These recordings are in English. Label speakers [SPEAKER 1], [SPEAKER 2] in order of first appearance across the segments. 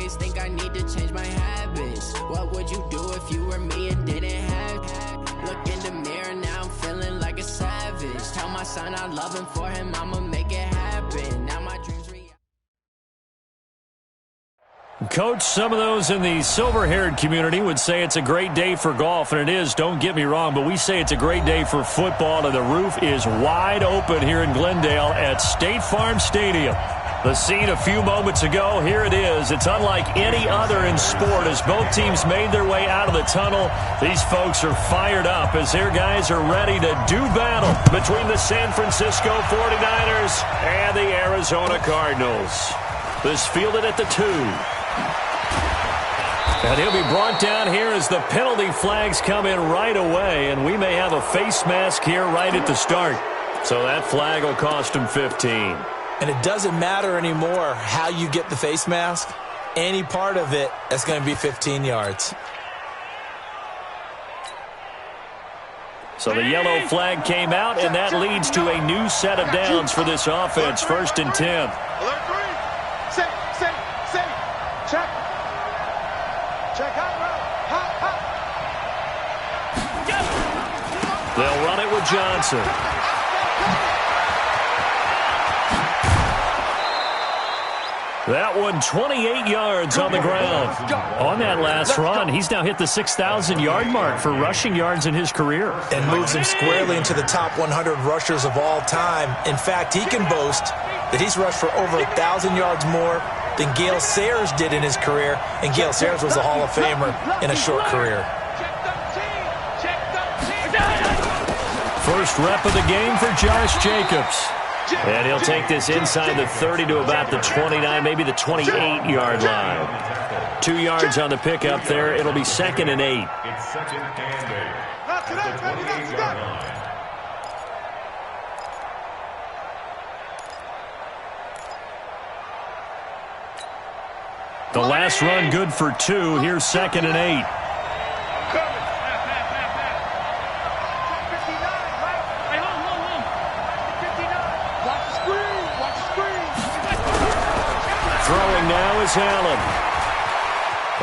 [SPEAKER 1] always think I need to change my habits. What would you do if you were me and didn't have? Look in the mirror, now I'm feeling like a savage. Tell my son I love him, for him I'ma make it happen. Now my dreams
[SPEAKER 2] Coach, some of those in the silver-haired community would say it's a great day for golf, and it is, don't get me wrong, but we say it's a great day for football, and the roof is wide open here in Glendale at State Farm Stadium. The scene a few moments ago, here it is. It's unlike any other in sport as both teams made their way out of the tunnel. These folks are fired up as their guys are ready to do battle between the San Francisco 49ers and the Arizona Cardinals. This fielded at the 2. And he'll be brought down here as the penalty flags come in right away, and we may have a face mask here right at the start. So that flag will cost him 15.
[SPEAKER 3] And it doesn't matter anymore how you get the face mask. Any part of it, that's going to be 15 yards.
[SPEAKER 2] So the yellow flag came out, and that leads to a new set of downs for this offense. 1st and 10.
[SPEAKER 4] Alert 3. Say. Check. Check hot route. Hot.
[SPEAKER 2] They'll run it with Johnson. That one 28 yards on the ground. On that last run, he's now hit the 6,000-yard mark for rushing yards in his career.
[SPEAKER 3] And moves him squarely into the top 100 rushers of all time. In fact, he can boast that he's rushed for over 1,000 yards more than Gale Sayers did in his career. And Gale Sayers was a Hall of Famer in a short career.
[SPEAKER 2] First rep of the game for Josh Jacobs. And he'll take this inside the 30 to about the 29, maybe the 28-yard line. 2 yards on the pickup there. It'll be 2nd and 8.
[SPEAKER 4] It's 2nd and 8. The 28-yard line.
[SPEAKER 2] The last run good for 2. Here's 2nd and 8. Throwing now is Allen.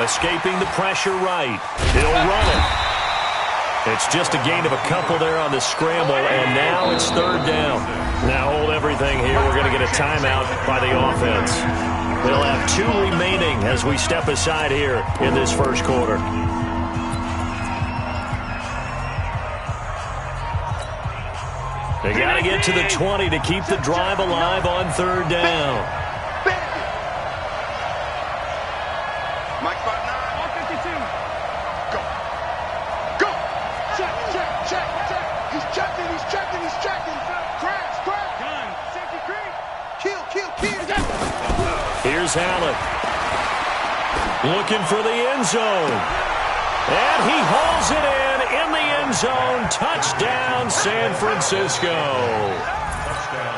[SPEAKER 2] Escaping the pressure right. He'll run it. It's just a gain of a couple there on the scramble, and now it's 3rd down. Now hold everything here. We're going to get a timeout by the offense. They'll have 2 remaining as we step aside here in this first quarter. They got to get to the 20 to keep the drive alive on 3rd down.
[SPEAKER 4] Mike 5-9. 152. Go. Check. He's checking. Crash. Gun. Safety creep. Kill.
[SPEAKER 2] Here's Allen. Looking for the end zone. And he hauls it in the end zone. Touchdown, San Francisco.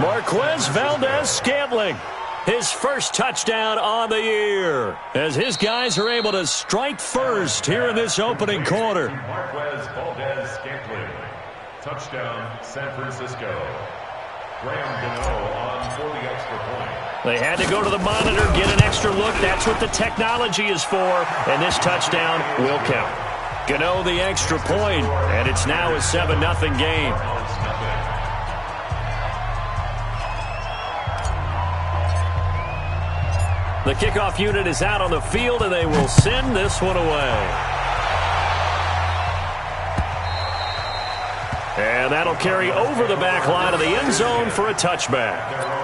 [SPEAKER 2] Marquez Valdez-Scantling. His first touchdown on the year as his guys are able to strike first here in this opening quarter.
[SPEAKER 5] Marquez Valdez-Scantling. Touchdown, San Francisco. Graham Gano on for the extra point.
[SPEAKER 2] They had to go to the monitor, get an extra look. That's what the technology is for, and this touchdown will count. Gano the extra point, and it's now a 7-0 game. The kickoff unit is out on the field, and they will send this one away. And that'll carry over the back line of the end zone for a touchback.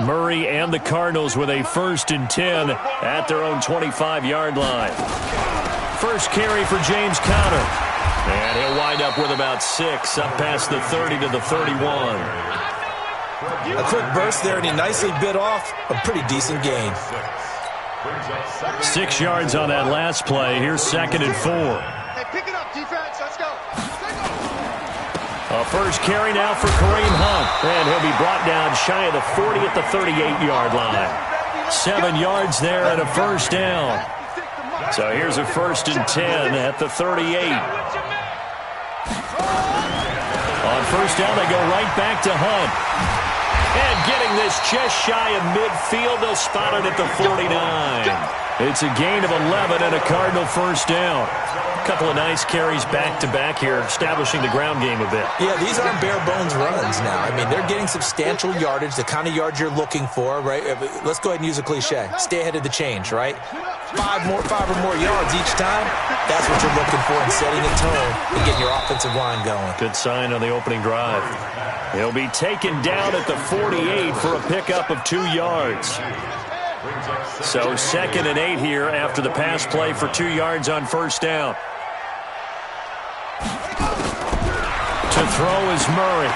[SPEAKER 2] Murray and the Cardinals with a 1st and 10 at their own 25-yard line. First carry for James Conner. And he'll wind up with about 6 up past the 30 to the 31.
[SPEAKER 3] A quick burst there, and he nicely bit off a pretty decent gain.
[SPEAKER 2] 6 yards on that last play. Here's 2nd and 4.
[SPEAKER 4] Hey, pick it up, defense. Let's go.
[SPEAKER 2] A first carry now for Kareem Hunt. And he'll be brought down shy of the 40 at the 38-yard line. 7 yards there and a first down. So here's a 1st and 10 at the 38. On first down, they go right back to Hunt. And getting this just shy of midfield, they'll spot it at the 49. It's a gain of 11 and a Cardinal first down. A couple of nice carries back-to-back here, establishing the ground game a bit.
[SPEAKER 3] Yeah, these aren't bare-bones runs now. I mean, they're getting substantial yardage, the kind of yards you're looking for, right? Let's go ahead and use a cliche. Stay ahead of the change, right? 5 or more yards each time. That's what you're looking for in setting a tone and getting your offensive line going.
[SPEAKER 2] Good sign on the opening drive. He'll be taken down at the 48 for a pickup of 2 yards. So 2nd and 8 here after the pass play for 2 yards on first down. To throw is Murray.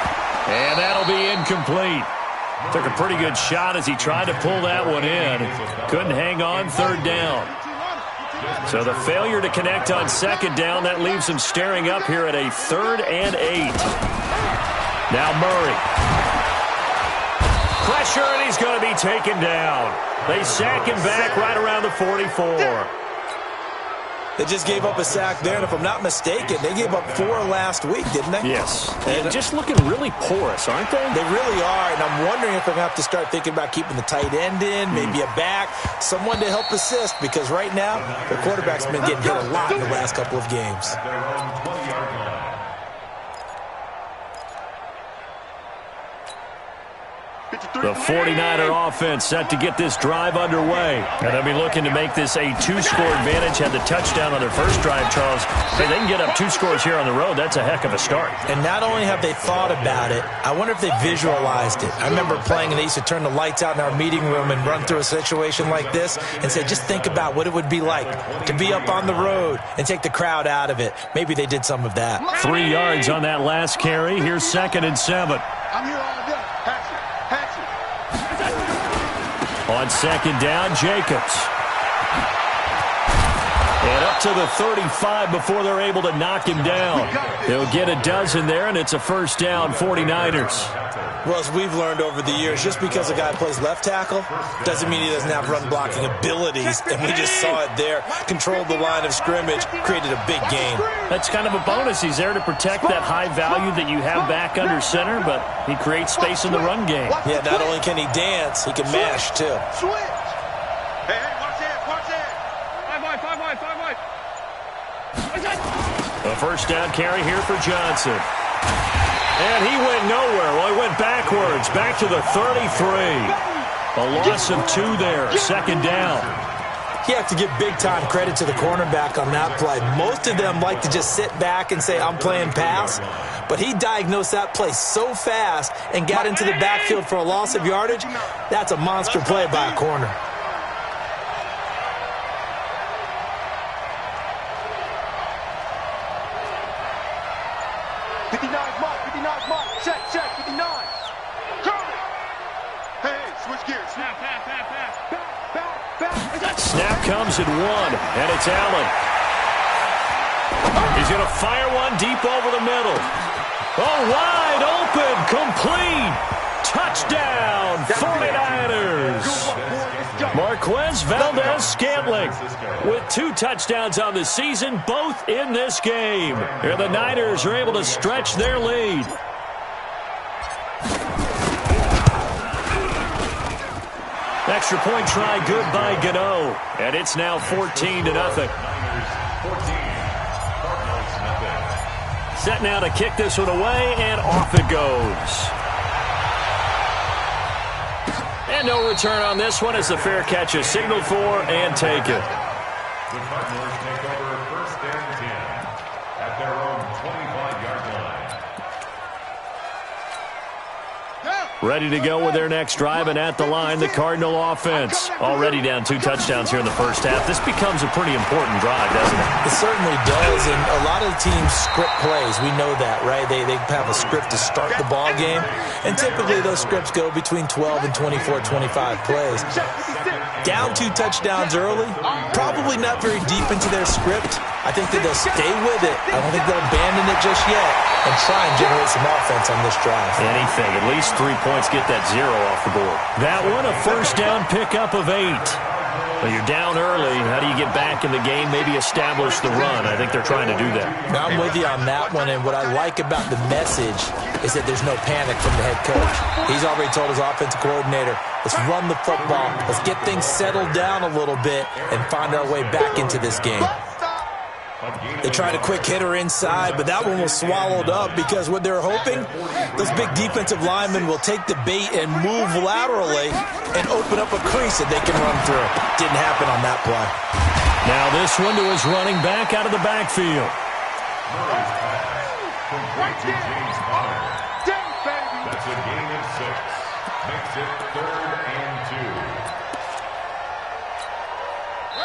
[SPEAKER 2] And that'll be incomplete. Took a pretty good shot as he tried to pull that one in. Couldn't hang on 3rd down. So the failure to connect on 2nd down, that leaves him staring up here at a 3rd and 8. Now Murray. Pressure, and he's going to be taken down. They sack him back right around the 44.
[SPEAKER 3] They just gave up a sack there, and if I'm not mistaken, they gave up 4 last week, didn't they?
[SPEAKER 2] Yes. And just looking really porous, aren't they?
[SPEAKER 3] They really are, and I'm wondering if they're going to have to start thinking about keeping the tight end in, maybe a back, someone to help assist, because right now, their quarterback's been getting hit a lot in the last couple of games.
[SPEAKER 2] The 49er offense set to get this drive underway. And they'll be looking to make this a 2-score advantage. Had the touchdown on their first drive, Charles. Hey, they can get up 2 scores here on the road. That's a heck of a start.
[SPEAKER 3] And not only have they thought about it, I wonder if they visualized it. I remember playing, and they used to turn the lights out in our meeting room and run through a situation like this and say, just think about what it would be like to be up on the road and take the crowd out of it. Maybe they did some of that.
[SPEAKER 2] 3 yards on that last carry. Here's 2nd and 7.
[SPEAKER 6] I'm here all day.
[SPEAKER 2] On 2nd down, Jacobs. And up to the 35 before they're able to knock him down. They'll get a dozen there, and it's a first down, 49ers.
[SPEAKER 3] Well, as we've learned over the years, just because a guy plays left tackle doesn't mean he doesn't have run-blocking abilities, and we just saw it there. Controlled the line of scrimmage, created a big gain.
[SPEAKER 2] That's kind of a bonus. He's there to protect that high value that you have back under center, but he creates space in the run game.
[SPEAKER 3] Yeah, not only can he dance, he can mash, too.
[SPEAKER 6] Switch. Hey, watch that. 5 wide.
[SPEAKER 2] A first down carry here for Johnson. And he went nowhere. Well, he went backwards, back to the 33. A loss of 2 there, 2nd down.
[SPEAKER 3] You have to give big-time credit to the cornerback on that play. Most of them like to just sit back and say, I'm playing pass. But he diagnosed that play so fast and got into the backfield for a loss of yardage. That's a monster play by a corner.
[SPEAKER 6] Check, 59. Coming. Hey, switch gears. Snap. Back.
[SPEAKER 2] Snap comes at 1, and it's Allen. He's going to fire one deep over the middle. Oh, wide open, complete. Touchdown, 49ers. Marquez Valdez-Scantling with 2 touchdowns on the season, both in this game. And the Niners are able to stretch their lead. Extra point try good by Gano. And it's now 14-0. Set now to kick this one away, and off it goes. And no return on this one as the fair catch is signaled for and taken.
[SPEAKER 5] The Cardinals take over 1st and 10 at their own 25-yard line.
[SPEAKER 2] Ready to go with their next drive, and at the line, the Cardinal offense. Already down 2 touchdowns here in the first half. This becomes a pretty important drive, doesn't it?
[SPEAKER 3] It certainly does, and a lot of teams script plays. We know that, right? They have a script to start the ball game, and typically those scripts go between 12 and 24, 25 plays. Down 2 touchdowns early, probably not very deep into their script. I think that they'll stay with it. I don't think they'll abandon it just yet and try and generate some offense on this drive.
[SPEAKER 2] Anything. At least 3 points, get that 0 off the board. That one, a first down pickup of 8. Well, you're down early. How do you get back in the game, maybe establish the run? I think they're trying to do that.
[SPEAKER 3] Now, I'm with you on that one, and what I like about the message is that there's no panic from the head coach. He's already told his offensive coordinator, let's run the football, let's get things settled down a little bit and find our way back into this game. They tried a quick hitter inside, but that one was swallowed up because what they're hoping, those big defensive linemen will take the bait and move laterally and open up a crease that they can run through. Didn't happen on that play.
[SPEAKER 2] Now this one to his running back out of the backfield.
[SPEAKER 5] That's a gain of 6. Makes it 3rd and 2.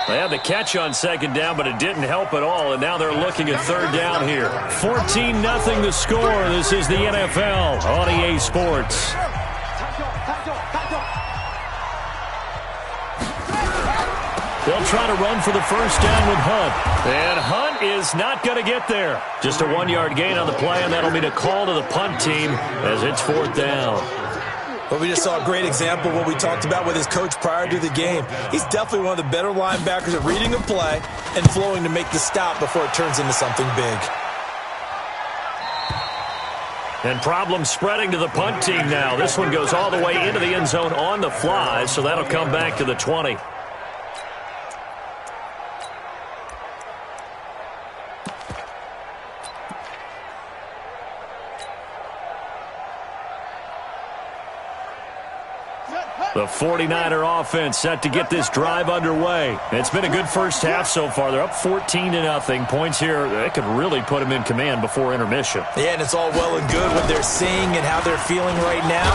[SPEAKER 2] They had the catch on second down, but it didn't help at all, and now they're looking at third down here. 14-0 the score. This is the NFL on EA Sports. They'll try to run for the first down with Hunt. And Hunt is not going to get there. Just a 1-yard gain on the play, and that'll be a call to the punt team as it's 4th down.
[SPEAKER 3] But we just saw a great example of what we talked about with his coach prior to the game. He's definitely one of the better linebackers at reading a play and flowing to make the stop before it turns into something big.
[SPEAKER 2] And problems spreading to the punt team now. This one goes all the way into the end zone on the fly, so that'll come back to the 20. The 49er offense set to get this drive underway. It's been a good first half so far. They're up 14-0. Points here, they could really put them in command before intermission.
[SPEAKER 3] Yeah, and it's all well and good what they're seeing and how they're feeling right now.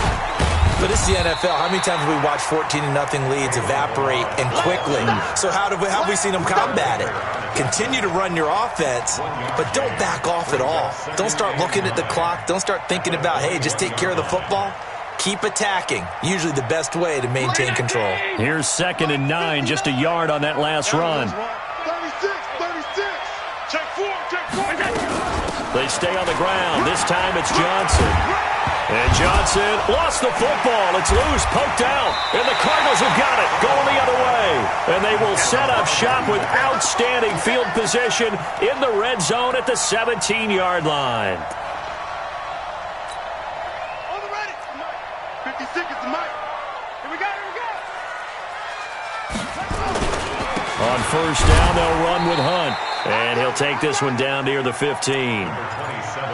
[SPEAKER 3] But it's the NFL. How many times have we watched 14-0 leads evaporate and quickly? So how have we seen them combat it? Continue to run your offense, but don't back off at all. Don't start looking at the clock. Don't start thinking about, hey, just take care of the football. Keep attacking. Usually the best way to maintain control.
[SPEAKER 2] Here's 2nd and 9, just a yard on that last run.
[SPEAKER 6] 36. Check 4.
[SPEAKER 2] They stay on the ground. This time it's Johnson. And Johnson lost the football. It's loose, poked out. And the Cardinals have got it, going the other way. And they will set up shop with outstanding field position in the red zone at the 17-yard line.
[SPEAKER 6] 50 seconds to Mike. Here we go.
[SPEAKER 2] On first down, they'll run with Hunt. And he'll take this one down near the 15.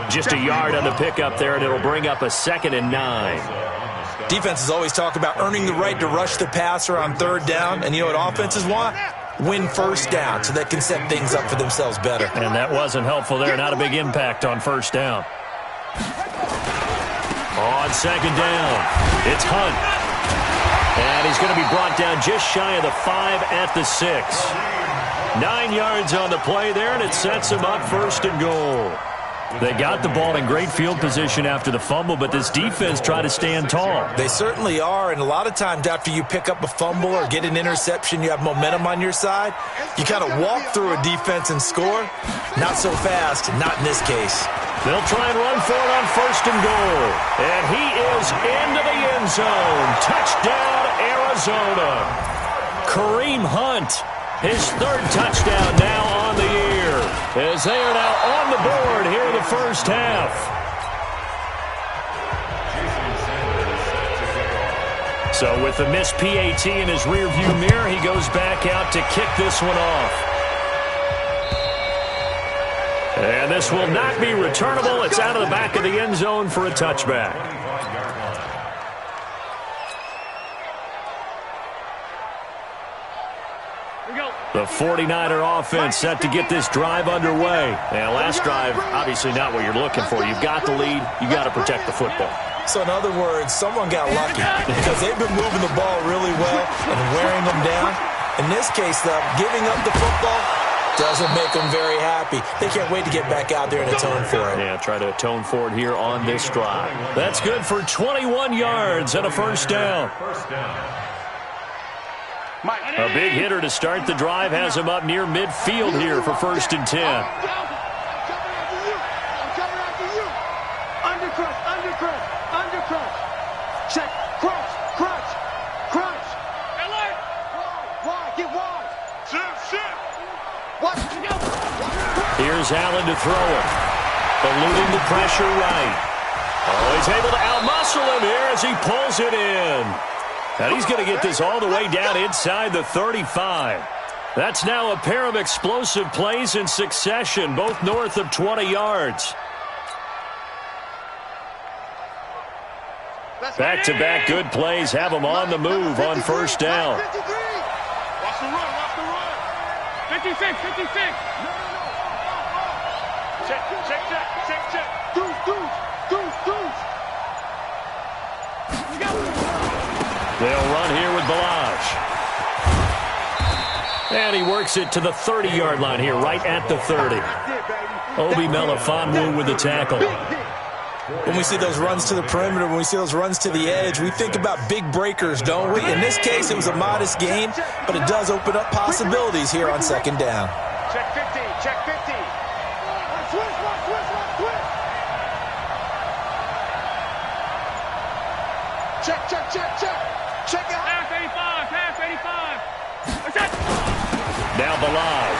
[SPEAKER 2] Just a yard on the pickup there, and it'll bring up a 2nd and 9.
[SPEAKER 3] Defenses always talk about earning the right to rush the passer on third down. And you know what offenses want? Win first down so they can set things up for themselves better.
[SPEAKER 2] And that wasn't helpful there. Not a big impact on first down. On second down, it's Hunt. And he's going to be brought down just shy of the 5 at the 6. 9 yards on the play there, and it sets him up 1st and goal. They got the ball in great field position after the fumble, but this defense tried to stand tall.
[SPEAKER 3] They certainly are, and a lot of times after you pick up a fumble or get an interception, you have momentum on your side. You kind of walk through a defense and score. Not so fast, not in this case.
[SPEAKER 2] They'll try and run for it on 1st and goal. And he is into the end zone. Touchdown, Arizona. Kareem Hunt, his 3rd touchdown now on the year, as they are now on the board here in the first half. So with the missed PAT in his rearview mirror, he goes back out to kick this one off. And this will not be returnable. It's out of the back of the end zone for a touchback. The 49er offense set to get this drive underway. And last drive, obviously not what you're looking for. You've got the lead. You've got to protect the football.
[SPEAKER 3] So in other words, someone got lucky because they've been moving the ball really well and wearing them down. In this case, though, giving up the football doesn't make them very happy. They can't wait to get back out there and atone for it.
[SPEAKER 2] Yeah, try to atone for it here on this drive. That's good for 21 yards and a first down. A big hitter to start the drive has him up near midfield here for 1st and 10.
[SPEAKER 6] Undercrush. Check. Crunch. Wide. Get wide. Shit. What?
[SPEAKER 2] Here's Allen to throw it. Eluding the pressure right. Oh, he's able to outmuscle him here as he pulls it in. And he's going to get this all the way down inside the 35. That's now a pair of explosive plays in succession, both north of 20 yards. Back-to-back good plays have them on the move on 1st down.
[SPEAKER 6] Watch the run. 56. Check. Deuce.
[SPEAKER 2] They'll run here with Balaj. And he works it to the 30-yard line here, right at the 30. Obi Melifonwu with the tackle.
[SPEAKER 3] When we see those runs to the perimeter, when we see those runs to the edge, we think about big breakers, don't we? In this case, it was a modest gain, but it does open up possibilities here on 2nd down.
[SPEAKER 6] Check 50. Switch. Check out.
[SPEAKER 7] Pass 85.
[SPEAKER 2] Now Balaj.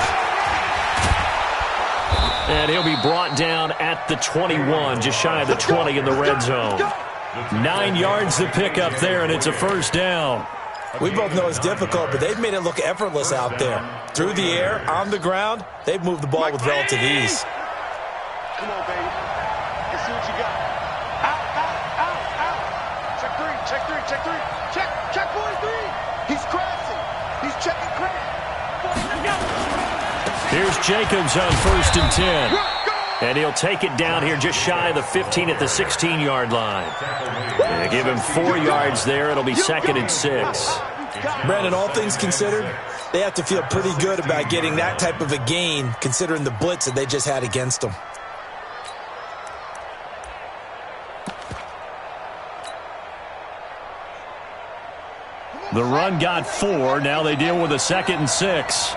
[SPEAKER 2] And he'll be brought down at the 21, just shy of the 20 in the red zone. 9 yards to pick up there, and it's a 1st down.
[SPEAKER 3] We both know it's difficult, but they've made it look effortless out there. Through the air, on the ground, they've moved the ball with relative ease.
[SPEAKER 6] Come on, baby. Let's see what you got. Out. Check three. Check 43. He's crashing. He's checking crash.
[SPEAKER 2] Here's Jacobs on 1st and 10. And he'll take it down here just shy of the 15 at the 16-yard line. They give him 4 yards there. It'll be 2nd and 6.
[SPEAKER 3] Brandon, all things considered, they have to feel pretty good about getting that type of a gain, considering the blitz that they just had against them.
[SPEAKER 2] The run got 4. Now they deal with a 2nd and 6.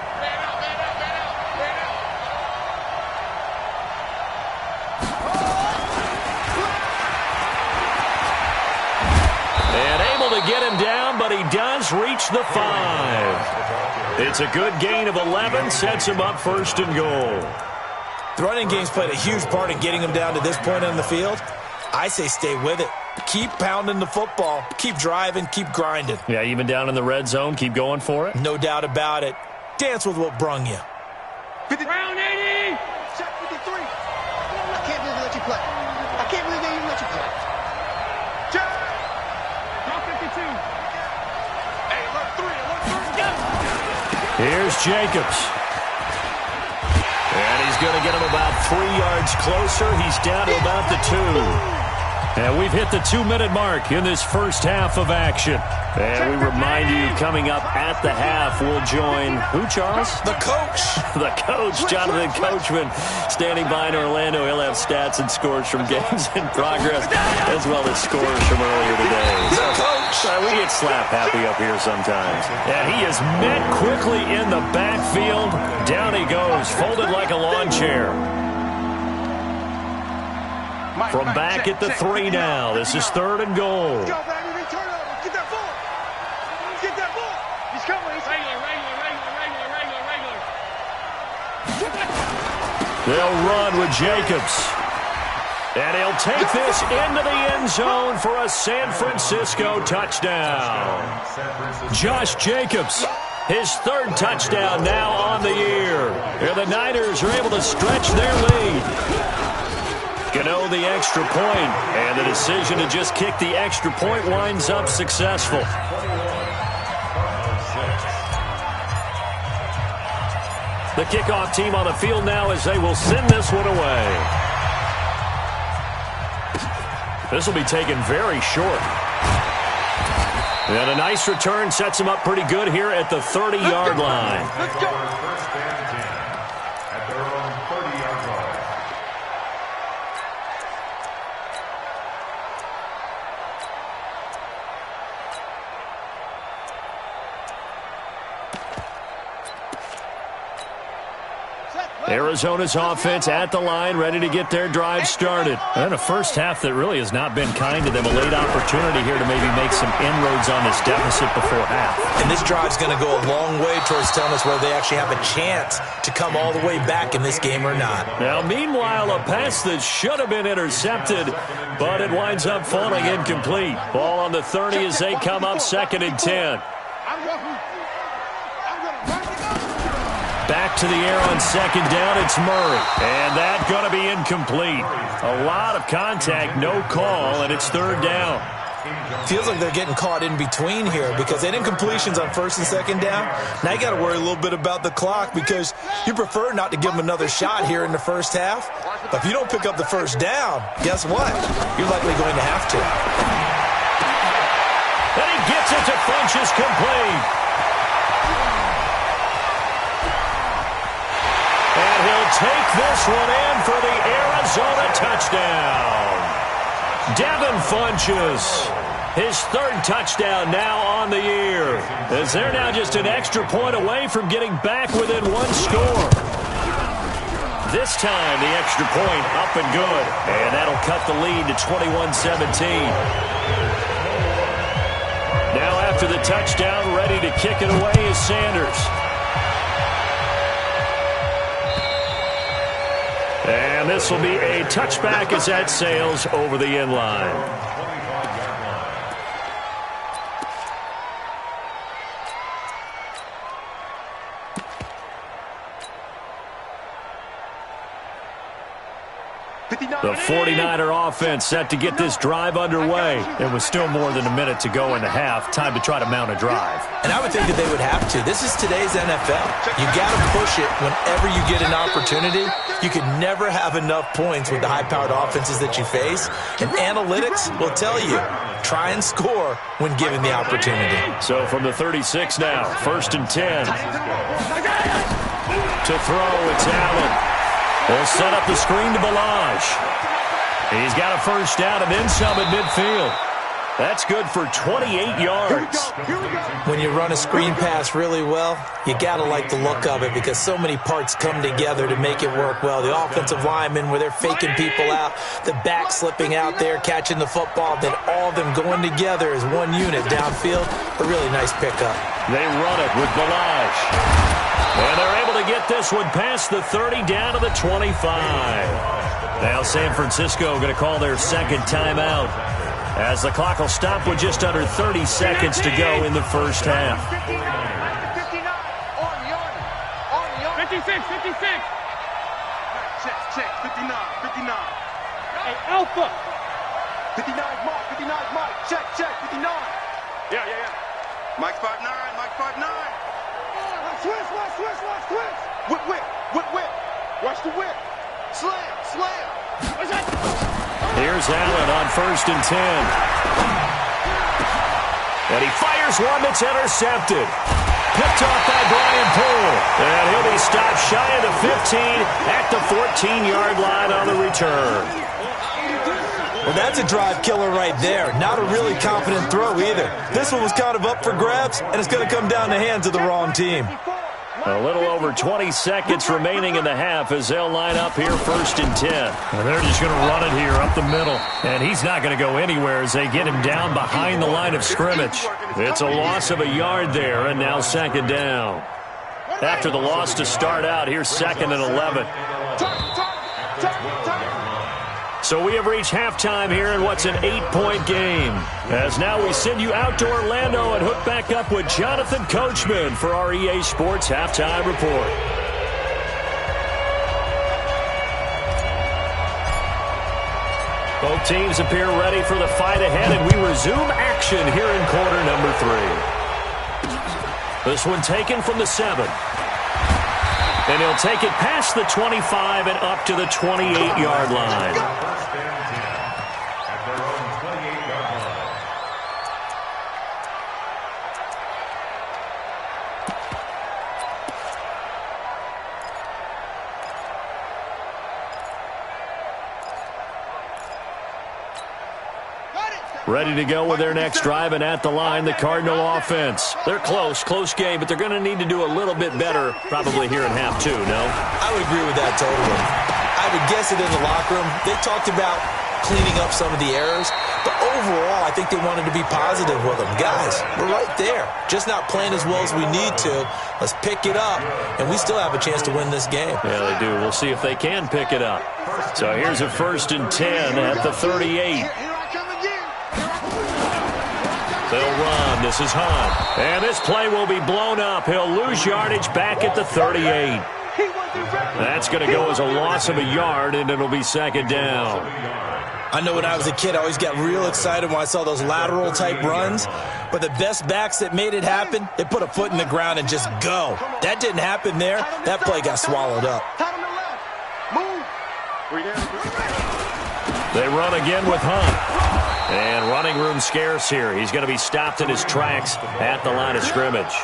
[SPEAKER 2] Get him down, but he does reach the 5. It's a good gain of 11, sets him up 1st and goal.
[SPEAKER 3] The running game's played a huge part in getting him down to this point on the field. I say stay with it. Keep pounding the football. Keep driving. Keep grinding.
[SPEAKER 2] Yeah, even down in the red zone, keep going for it.
[SPEAKER 3] No doubt about it. Dance with what brung you.
[SPEAKER 7] Round 80!
[SPEAKER 6] Check 53. I can't believe they let you play. I can't believe they even let you play. Check.
[SPEAKER 2] Here's Jacobs. And he's going to get him about 3 yards closer. He's down to about the 2. And we've hit the 2-minute mark in this first half of action. And we remind you, coming up at the half, we'll join who, Charles?
[SPEAKER 3] The coach.
[SPEAKER 2] The coach, Jonathan Coachman, standing by in Orlando. He'll have stats and scores from games in progress, as well as scores from earlier today.
[SPEAKER 3] The coach.
[SPEAKER 2] We get slap happy up here sometimes. And he is met quickly in the backfield. Down he goes, folded like a lawn chair. From back at the 3 now. This is 3rd and goal.
[SPEAKER 6] Let's go, baby. Return over. Get that ball. Get that ball. He's coming. He's
[SPEAKER 7] Regular.
[SPEAKER 2] They'll run with Jacobs. And he'll take this into the end zone for a San Francisco touchdown. Josh Jacobs, his 3rd touchdown now on the year. And the Niners are able to stretch their lead. Gano the extra point, and the decision to just kick the extra point winds up successful. The kickoff team on the field now as they will send this one away. This will be taken very short. And a nice return sets him up pretty good here at the 30-yard line.
[SPEAKER 6] Let's go.
[SPEAKER 5] First and 10 at their own 30-yard line.
[SPEAKER 2] Arizona's offense at the line, ready to get their drive started. And a first half that really has not been kind to them. A late opportunity here to maybe make some inroads on this deficit before half.
[SPEAKER 3] And this drive's going to go a long way towards telling us whether they actually have a chance to come all the way back in this game or not.
[SPEAKER 2] Now, meanwhile, a pass that should have been intercepted, but it winds up falling incomplete. Ball on the 30 as they come up 2nd and 10. Back to the air on 2nd down, it's Murray. And that's going to be incomplete. A lot of contact, no call, and it's 3rd down.
[SPEAKER 3] Feels like they're getting caught in between here because they had incompletions on 1st and 2nd down. Now you got to worry a little bit about the clock because you prefer not to give them another shot here in the first half. But if you don't pick up the 1st down, guess what? You're likely going to have to.
[SPEAKER 2] And he gets it to Funchess complete. And he'll take this one in for the Arizona touchdown. Devin Funchess, his 3rd touchdown now on the year, as they're now just an extra point away from getting back within 1 score. This time, the extra point up and good, and that'll cut the lead to 21-17. Now after the touchdown, ready to kick it away is Sanders. And this will be a touchback as that sails over the end line. The 49er offense set to get this drive underway. It was still more than a minute to go in the half. Time to try to mount a drive.
[SPEAKER 3] And I would think that they would have to. This is today's NFL. You got to push it whenever you get an opportunity. You can never have enough points with the high-powered offenses that you face. And analytics will tell you, try and score when given the opportunity.
[SPEAKER 2] So from the 36 now, 1st and 10. To throw, it's Allen. They'll set up the screen to Balaj. He's got a 1st down and then some at midfield. That's good for 28 yards.
[SPEAKER 3] When you run a screen pass really well, you got to like the look of it because so many parts come together to make it work well. The offensive linemen where they're faking people out, the back slipping out there, catching the football, then all of them going together as one unit downfield. A really nice pickup.
[SPEAKER 2] They run it with Balaj. And they're able to get this one past the 30 down to the 25. Now San Francisco going to call their 2nd timeout as the clock will stop with just under 30 seconds to go in the first half.
[SPEAKER 7] 56, 56.
[SPEAKER 6] Check, 59.
[SPEAKER 7] Hey, Alpha.
[SPEAKER 6] 59 Mike. Check, 59.
[SPEAKER 7] Yeah.
[SPEAKER 6] Mike's 5'9", Mike's 5'9". Switch. Whip. Watch the whip. Slam.
[SPEAKER 2] Here's Allen on 1st and 10. And he fires one that's intercepted. Picked off by Brian Poole. And he'll be stopped shy of the 15 at the 14-yard line on the return.
[SPEAKER 3] Well, that's a drive killer right there. Not a really confident throw either. This one was kind of up for grabs, and it's going to come down the hands of the wrong team.
[SPEAKER 2] A little over 20 seconds remaining in the half as they'll line up here 1st and 10. And they're just going to run it here up the middle. And he's not going to go anywhere as they get him down behind the line of scrimmage. It's a loss of a yard there, and now 2nd down. After the loss to start out, here's 2nd and 11. So we have reached halftime here in what's an 8-point game. As now we send you out to Orlando and hook back up with Jonathan Coachman for our EA Sports Halftime Report. Both teams appear ready for the fight ahead, and we resume action here in quarter number 3. This one taken from the 7. And he'll take it past the 25 and up to the 28-yard line. Ready to go with their next drive, and at the line, the Cardinal offense. They're close game, but they're going to need to do a little bit better probably here in half two, no?
[SPEAKER 3] I would agree with that totally. I would guess it in the locker room. They talked about cleaning up some of the errors, but overall, I think they wanted to be positive with them. Guys, we're right there. Just not playing as well as we need to. Let's pick it up, and we still have a chance to win this game.
[SPEAKER 2] Yeah, they do. We'll see if they can pick it up. So here's a 1st and 10 at the 38. They'll run. This is Hunt. And this play will be blown up. He'll lose yardage back at the 38. That's going to go as a loss of a yard, and it'll be 2nd down.
[SPEAKER 3] I know when I was a kid, I always got real excited when I saw those lateral-type runs. But the best backs that made it happen, they put a foot in the ground and just go. That didn't happen there. That play got swallowed up.
[SPEAKER 2] They run again with Hunt. And running room scarce here. He's going to be stopped in his tracks at the line of scrimmage.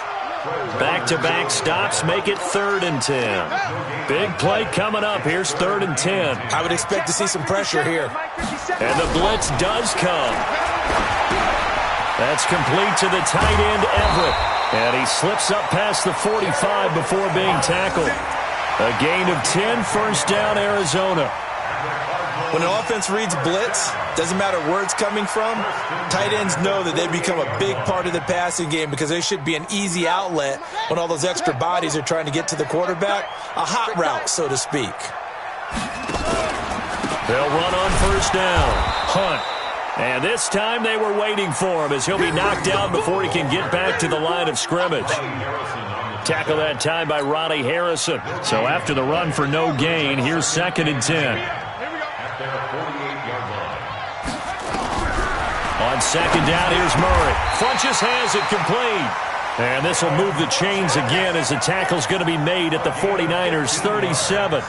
[SPEAKER 2] Back-to-back stops make it 3rd and 10. Big play coming up. Here's 3rd and 10.
[SPEAKER 3] I would expect to see some pressure here.
[SPEAKER 2] And the blitz does come. That's complete to the tight end, Everett. And he slips up past the 45 before being tackled. A gain of 10, 1st down, Arizona.
[SPEAKER 3] When an offense reads blitz, doesn't matter where it's coming from, tight ends know that they become a big part of the passing game because they should be an easy outlet when all those extra bodies are trying to get to the quarterback. A hot route, so to speak.
[SPEAKER 2] They'll run on 1st down. Hunt. And this time they were waiting for him as he'll be knocked down before he can get back to the line of scrimmage. Tackle that time by Ronnie Harrison. So after the run for no gain, here's 2nd and 10. On 2nd down, here's Murray. Funches has it complete. And this will move the chains again as the tackle's going to be made at the 49ers' 37.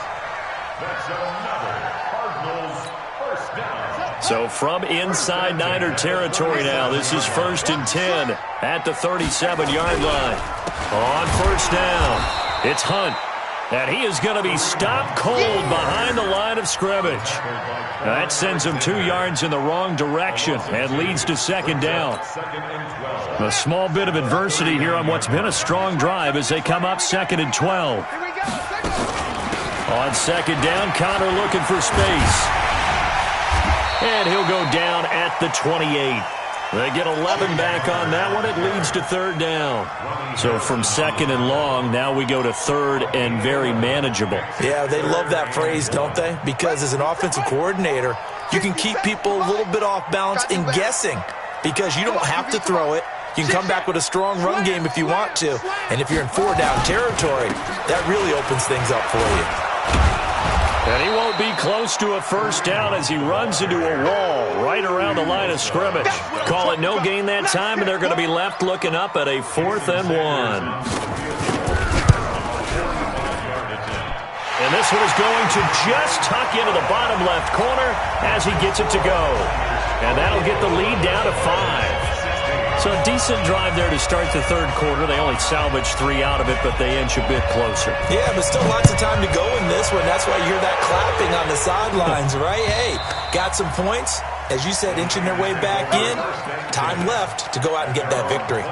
[SPEAKER 2] So from inside Niner territory now, this is 1st and 10 at the 37-yard line. On 1st down, it's Hunt. And he is going to be stopped cold behind the line of scrimmage. Now that sends him 2 yards in the wrong direction and leads to 2nd down. A small bit of adversity here on what's been a strong drive as they come up 2nd and 12. On 2nd down, Connor looking for space. And he'll go down at the 28. They get 11 back on that one. It leads to 3rd down. So from 2nd and long, now we go to 3rd and very manageable.
[SPEAKER 3] Yeah, they love that phrase, don't they? Because as an offensive coordinator, you can keep people a little bit off balance and guessing because you don't have to throw it. You can come back with a strong run game if you want to. And if you're in 4-down territory, that really opens things up for you.
[SPEAKER 2] And he won't be close to a 1st down as he runs into a wall right around the line of scrimmage. Call it no gain that time, and they're going to be left looking up at a 4th and 1. And this one is going to just tuck into the bottom left corner as he gets it to go. And that'll get the lead down to 5. So a decent drive there to start the 3rd quarter. They only salvaged 3 out of it, but they inch a bit closer.
[SPEAKER 3] Yeah, but still lots of time to go in this one. That's why you hear that clapping on the sidelines, right? Hey, got some points. As you said, inching their way back in. Time left to go out and get that victory.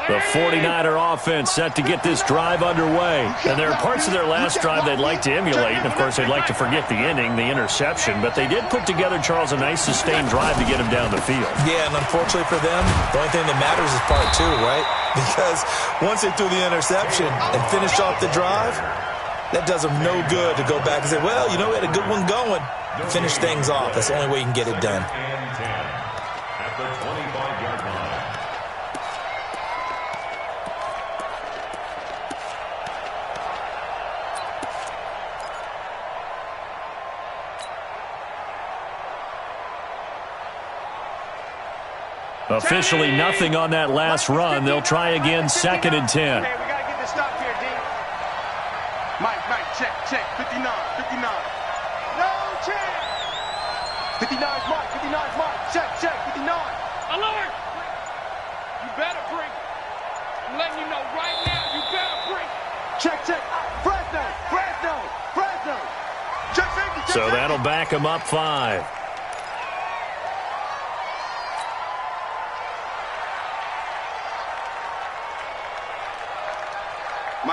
[SPEAKER 2] The 49er offense set to get this drive underway. And there are parts of their last drive they'd like to emulate. And, of course, they'd like to forget the inning, the interception. But they did put together, Charles, a nice sustained drive to get him down the field.
[SPEAKER 3] Yeah, and unfortunately for them, the only thing that matters is part 2, right? Because once they threw the interception and finished off the drive, that does them no good to go back and say, well, you know, we had a good one going. Finish things off. That's the only way you can get it done.
[SPEAKER 5] At the 25-yard line.
[SPEAKER 2] Officially nothing on that last run. They'll try again, 2nd and 10.
[SPEAKER 7] Okay, we got to get this stop here, D. Mike, check. 59. No chance. 59's Mike. Check. 59. Alert. You better bring it. I'm letting you know right now, you better bring. Check. Fresno. Check.
[SPEAKER 2] So that'll back him up 5.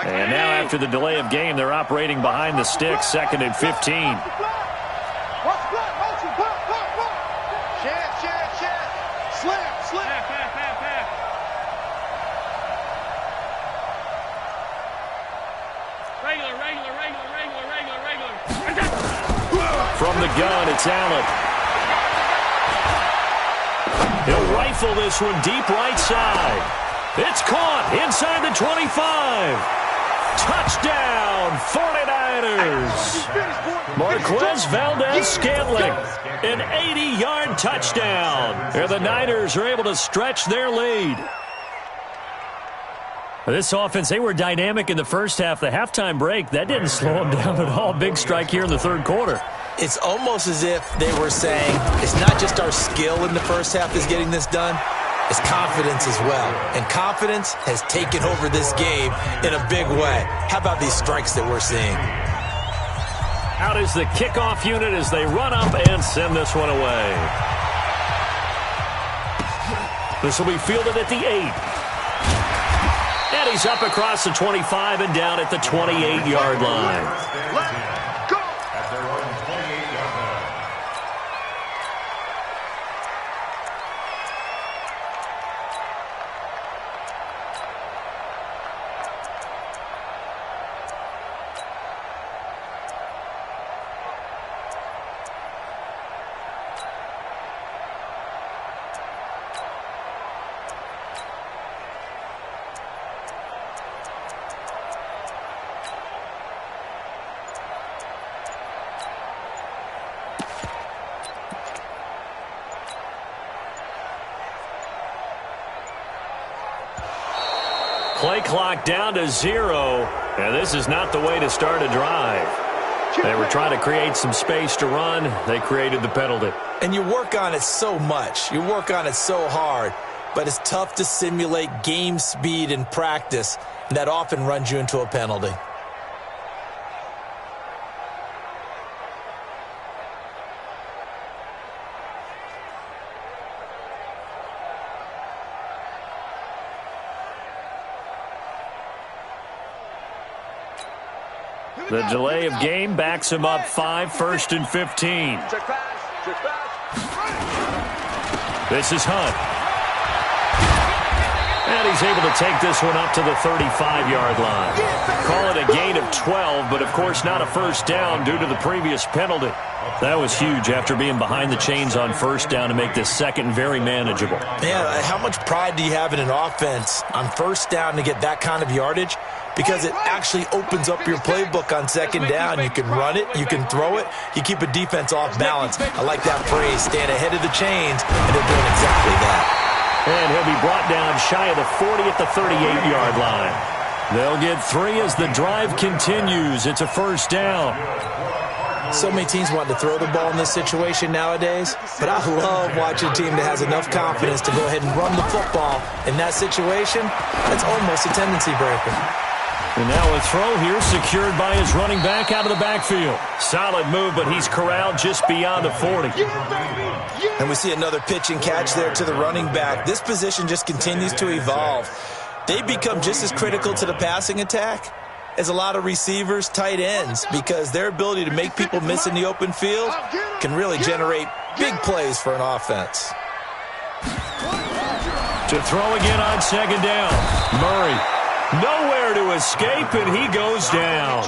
[SPEAKER 2] And now after the delay of game, they're operating behind the sticks, 2nd and 15.
[SPEAKER 7] Slip. Regular.
[SPEAKER 2] From the gun, it's Allen. He'll rifle this one deep right side. It's caught inside the 25. Touchdown, 49ers. Marquez Valdez-Scantling, an 80-yard touchdown. And the Niners are able to stretch their lead. This offense, they were dynamic in the first half. The halftime break, that didn't slow them down at all. Big strike here in the third quarter.
[SPEAKER 3] It's almost as if they were saying, it's not just our skill in the first half is getting this done. It's confidence as well. And confidence has taken over this game in a big way. How about these strikes that we're seeing?
[SPEAKER 2] Out is the kickoff unit as they run up and send this one away. This will be fielded at the 8. And he's up across the 25 and down at the 28-yard line.
[SPEAKER 5] At their own 28-yard line.
[SPEAKER 2] Play clock down to 0, and this is not the way to start a drive. They were trying to create some space to run. They created the penalty.
[SPEAKER 3] And you work on it so much. You work on it so hard. But it's tough to simulate game speed in practice. And that often runs you into a penalty.
[SPEAKER 2] The delay of game backs him up 5, 1st and 15. This is Hunt. And he's able to take this one up to the 35-yard line. Call it a gain of 12, but of course not a first down due to the previous penalty. That was huge after being behind the chains on first down to make this second very manageable.
[SPEAKER 3] Yeah, how much pride do you have in an offense on first down to get that kind of yardage? Because it actually opens up your playbook on second down. You can run it, you can throw it, you keep a defense off balance. I like that phrase, stand ahead of the chains, and they're doing exactly that.
[SPEAKER 2] And he'll be brought down shy of the 40 at the 38-yard line. They'll get 3 as the drive continues. It's a first down.
[SPEAKER 3] So many teams want to throw the ball in this situation nowadays, but I love watching a team that has enough confidence to go ahead and run the football. In that situation, that's almost a tendency breaker.
[SPEAKER 2] And now a throw here secured by his running back out of the backfield. Solid move, but he's corralled just beyond the 40.
[SPEAKER 3] And we see another pitch and catch there to the running back. This position just continues to evolve. They become just as critical to the passing attack as a lot of receivers, tight ends, because their ability to make people miss in the open field can really generate big plays for an offense.
[SPEAKER 2] To throw again on second down. Murray. Nowhere to escape, and he goes down.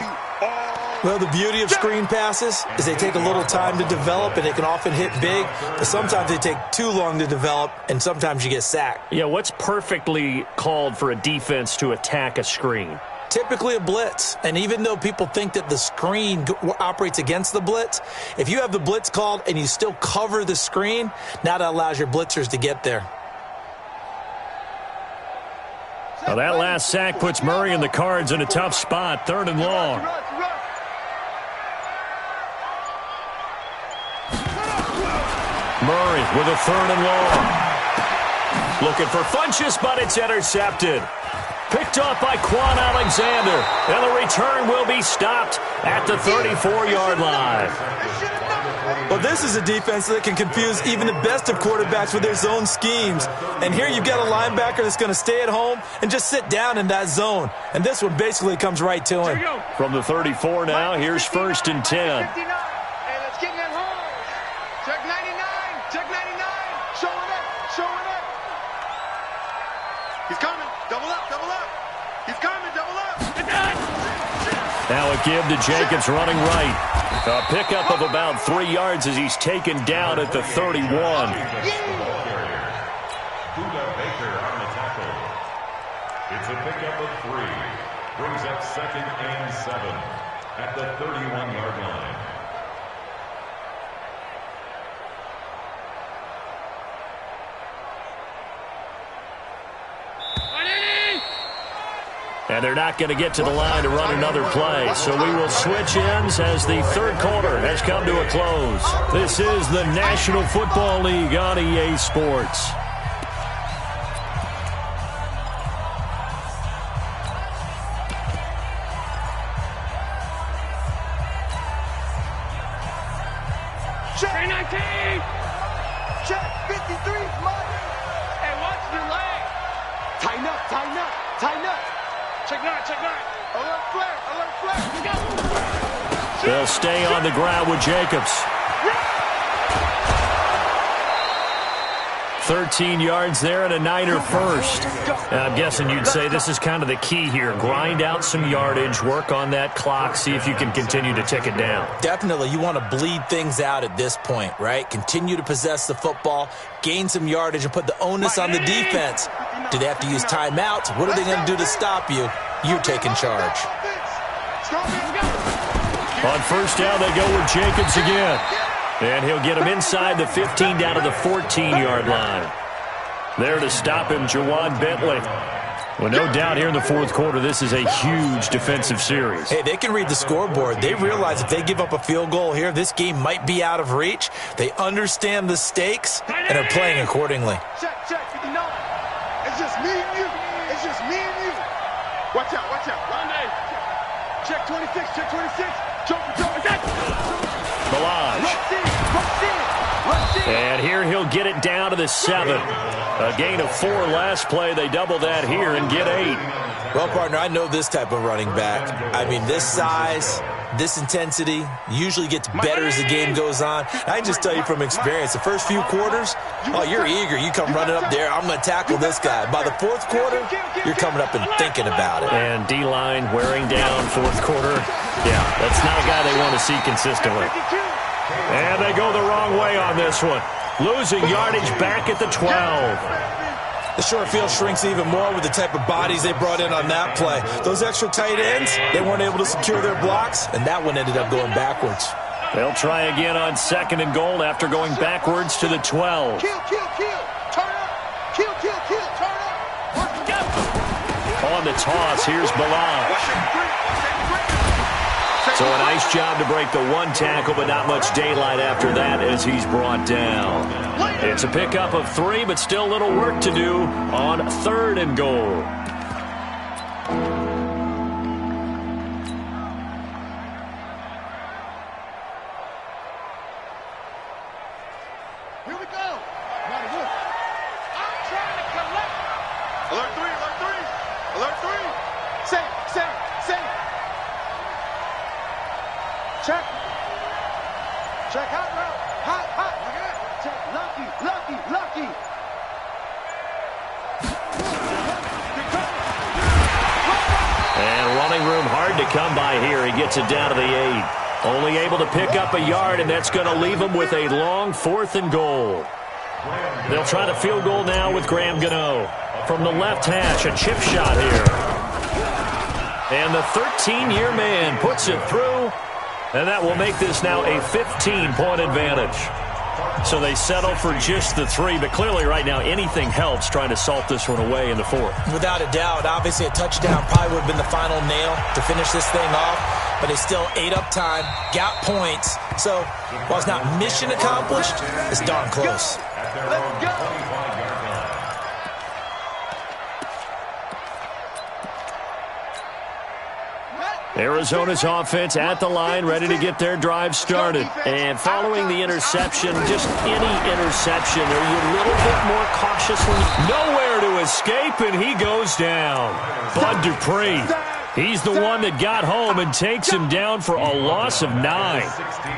[SPEAKER 3] Well, the beauty of screen passes is they take a little time to develop, and they can often hit big, but sometimes they take too long to develop, and sometimes you get sacked.
[SPEAKER 2] Yeah, what's perfectly called for a defense to attack a screen?
[SPEAKER 3] Typically a blitz, and even though people think that the screen operates against the blitz, if you have the blitz called and you still cover the screen, now that allows your blitzers to get there.
[SPEAKER 2] Well, that last sack puts Murray and the Cards in a tough spot, 3rd and long. Murray with a 3rd and long. Looking for Funchess, but it's intercepted. Picked off by Quan Alexander. And the return will be stopped at the 34-yard line.
[SPEAKER 3] Well, this is a defense that can confuse even the best of quarterbacks with their zone schemes. And here you've got a linebacker that's going to stay at home and just sit down in that zone. And this one basically comes right to him.
[SPEAKER 2] From the 34 now, here's 1st and 10.
[SPEAKER 7] Hey, let's get in that hole. Check 99. Check 99. Showing up. Showing up. He's coming. Double up. Double up. He's coming. Double up.
[SPEAKER 2] Now a give to Jacobs running right. A pickup of about 3 yards as he's taken down at the 31.
[SPEAKER 5] It's a pickup of 3. Brings up 2nd and 7 at the 31-yard line.
[SPEAKER 2] And they're not going to get to the line to run another play. So we will switch ends as the 3rd quarter has come to a close. This is the National Football League on EA Sports.
[SPEAKER 7] Check 19. Check 53. Mike. Hey, watch your leg. Tighten up. Tighten up. Tighten up. Check 9, check 9. Alert flare, alert flare. Let's go.
[SPEAKER 2] They'll stay on the ground with Jacobs. 13 yards there and a Niner first. And I'm guessing you'd say this is kind of the key here. Grind out some yardage, work on that clock, see if you can continue to tick it down.
[SPEAKER 3] Definitely, you want to bleed things out at this point, right? Continue to possess the football, gain some yardage, and put the onus on the defense. Do they have to use timeouts? What are they going to do to stop you? You're taking charge.
[SPEAKER 2] On 1st down, they go with Jacobs again. And he'll get him inside the 15 down to the 14-yard line. There to stop him, Jawan Bentley. Well, no doubt here in the 4th quarter, this is a huge defensive series.
[SPEAKER 3] Hey, they can read the scoreboard. They realize if they give up a field goal here, this game might be out of reach. They understand the stakes and are playing accordingly.
[SPEAKER 7] Check, check, 59. It's just me and you. It's just me and you. Watch out, watch out. Rondé. Check 26, check 26. Jump,
[SPEAKER 2] Balaj. And here he'll get it down to the 7. A gain of 4 last play. They double that here and get 8.
[SPEAKER 3] Well, partner, I know this type of running back. I mean, this size, this intensity usually gets better as the game goes on. I can just tell you from experience, the first few quarters, oh, you're eager. You come running up there, I'm going to tackle this guy. By the 4th quarter, you're coming up and thinking about it.
[SPEAKER 2] And D-line wearing down 4th quarter. Yeah, that's not a guy they want to see consistently. And they go the wrong way on this one. Losing yardage back at the 12.
[SPEAKER 3] The short field shrinks even more with the type of bodies they brought in on that play. Those extra tight ends, they weren't able to secure their blocks, and that one ended up going backwards.
[SPEAKER 2] They'll try again on 2nd and goal after going backwards to the 12.
[SPEAKER 7] Kill, kill, kill. Turn up. Kill, kill, kill. Turn up.
[SPEAKER 2] On the toss, here's Balaj. So a nice job to break the 1 tackle, but not much daylight after that as he's brought down. It's a pickup of 3, but still little work to do on 3rd and goal.
[SPEAKER 7] Here we go. I'm trying to collect. Alert 3, alert 3. Alert 3. Say. Check. Check hot route. Hot. Look at that. Check. Lucky.
[SPEAKER 2] And running room hard to come by here. He gets it down to the 8. Only able to pick up a yard, and that's going to leave him with a long 4th and goal. They'll try the field goal now with Graham Gano. From the left hash, a chip shot here. And the 13-year man puts it through. And that will make this now a 15-point advantage. So they settle for just the 3, but clearly right now anything helps trying to salt this one away in the 4th.
[SPEAKER 3] Without a doubt, obviously a touchdown probably would have been the final nail to finish this thing off, but they still ate up time, got points. So while it's not mission accomplished, it's darn close.
[SPEAKER 7] Let's go.
[SPEAKER 2] Arizona's offense at the line, ready to get their drive started. And following the interception, just any interception, are you a little bit more cautious? Nowhere to escape, and he goes down. Bud Dupree. He's the one that got home and takes him down for a loss of 9.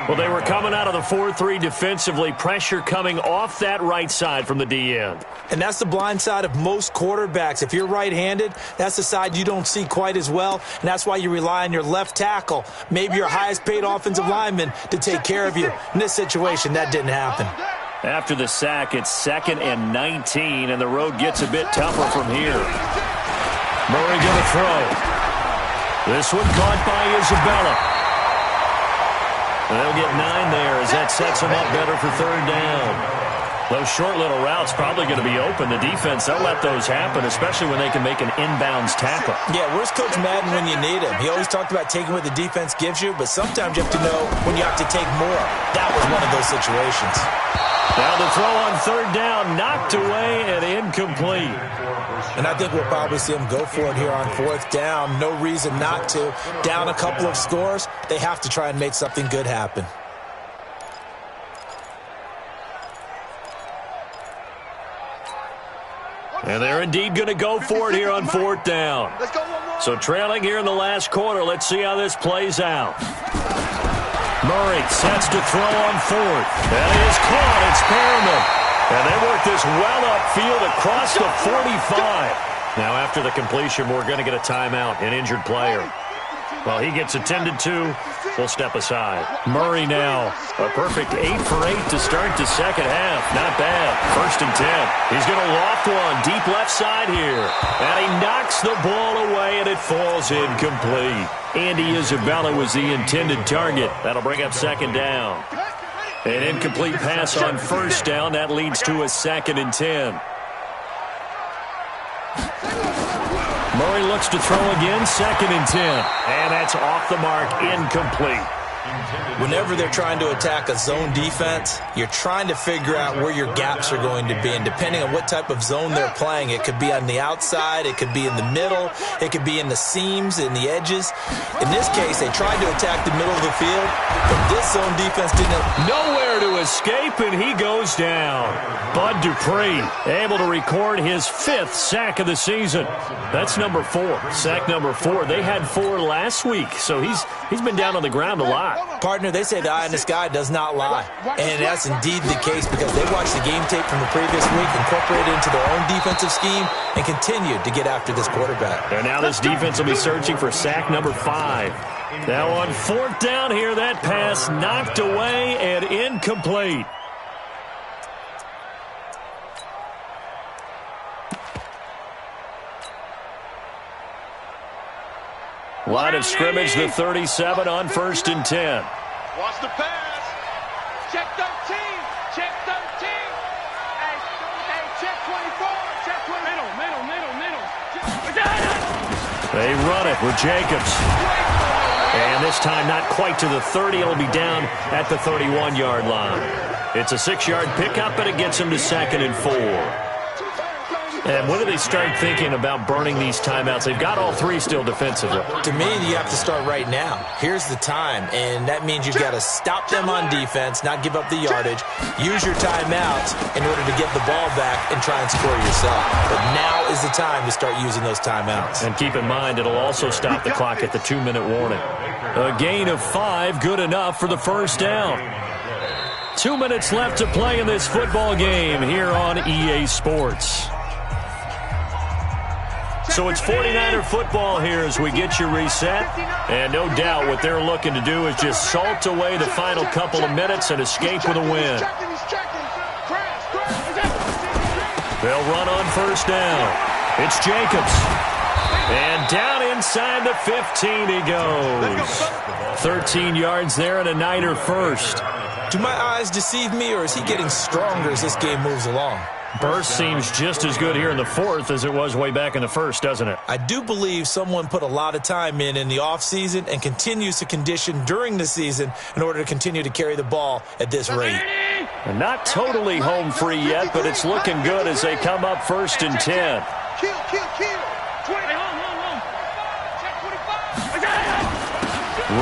[SPEAKER 2] Well, they were coming out of the 4-3 defensively. Pressure coming off that right side from the D-end.
[SPEAKER 3] And that's the blind side of most quarterbacks. If you're right-handed, that's the side you don't see quite as well, and that's why you rely on your left tackle, maybe your highest-paid offensive lineman, to take care of you. In this situation, that didn't happen.
[SPEAKER 2] After the sack, it's 2nd and 19, and the road gets a bit tougher from here. Murray going to throw. This one caught by Isabella. They'll get 9 there as that sets them up better for 3rd down. Those short little routes probably going to be open. The defense, they'll let those happen, especially when they can make an inbounds tackle. Yeah, where's Coach Madden when you need him? He always talked about taking what the defense gives you, but sometimes you have to know when you have to take more. That was one of those situations. Now the throw on 3rd down, knocked away and incomplete. And I think we'll probably see him go for it here on 4th down. No reason not to. Down a couple of scores, they have to try and make something good happen. And they're indeed going to go for it here on 4th down. So trailing here in the last quarter, let's see how this plays out. Murray sets to throw on 4th. That is caught. It's Perriman. And they work this well upfield across the 45. Now after the completion, we're going to get a timeout, an injured player. Well, he gets attended to. We'll step aside. Murray now, a perfect 8 for 8 to start the second half. Not bad. 1st and 10. He's going to loft one deep left side here. And he knocks the ball away, and it falls incomplete. Andy Isabella was the intended target. That'll bring up 2nd down. An incomplete pass on 1st down. That leads to a 2nd and 10. Murray looks to throw again, 2nd and 10. And that's off the mark, incomplete. Whenever they're trying to attack a zone defense, you're trying to figure out where your gaps are going to be. And depending on what type of zone they're playing, it could be on the outside, it could be in the middle, it could be in the seams, in the edges. In this case, they tried to attack the middle of the field, but this zone defense didn't. Nowhere to escape, and he goes down. Bud Dupree able to record his 5th sack of the season. That's number 4. Sack number 4. They had 4 last week, so he's been down on the ground a lot.
[SPEAKER 3] Partner, they say the eye in the sky does not lie. And that's indeed the case because they watched the game tape from the previous week, incorporated it into their own defensive scheme, and continued to get after this quarterback.
[SPEAKER 2] And now this defense will be searching for sack number 5. Now on 4th down here, that pass knocked away and incomplete. Line of scrimmage, the 37 on 1st and 10.
[SPEAKER 7] Watch the pass. Check 13. Check 13. Hey, check 24. Check 20. Middle.
[SPEAKER 2] They run it with Jacobs. And this time not quite to the 30. It'll be down at the 31-yard line. It's a 6-yard pickup, but it gets him to 2nd and 4. And when do they start thinking about burning these timeouts? They've got all 3 still defensively.
[SPEAKER 3] To me, you have to start right now. Here's the time, and that means you've got to stop them on defense, not give up the yardage, use your timeouts in order to get the ball back and try and score yourself. But now is the time to start using those timeouts.
[SPEAKER 2] And keep in mind, it'll also stop the clock at the 2-minute warning. A gain of 5, good enough for the 1st down. 2 minutes left to play in this football game here on EA Sports. So it's 49er football here as we get you reset. And no doubt what they're looking to do is just salt away the final couple of minutes and escape with a win. They'll run on 1st down. It's Jacobs. And down inside the 15 he goes. 13 yards there and a Niner first.
[SPEAKER 3] Do my eyes deceive me, or is he getting stronger as this game moves along?
[SPEAKER 2] Burst seems just as good here in the 4th as it was way back in the 1st, doesn't it?
[SPEAKER 3] I do believe someone put a lot of time in the offseason and continues to condition during the season in order to continue to carry the ball at this rate.
[SPEAKER 2] And not totally home free yet, but it's looking good as they come up 1st and 10.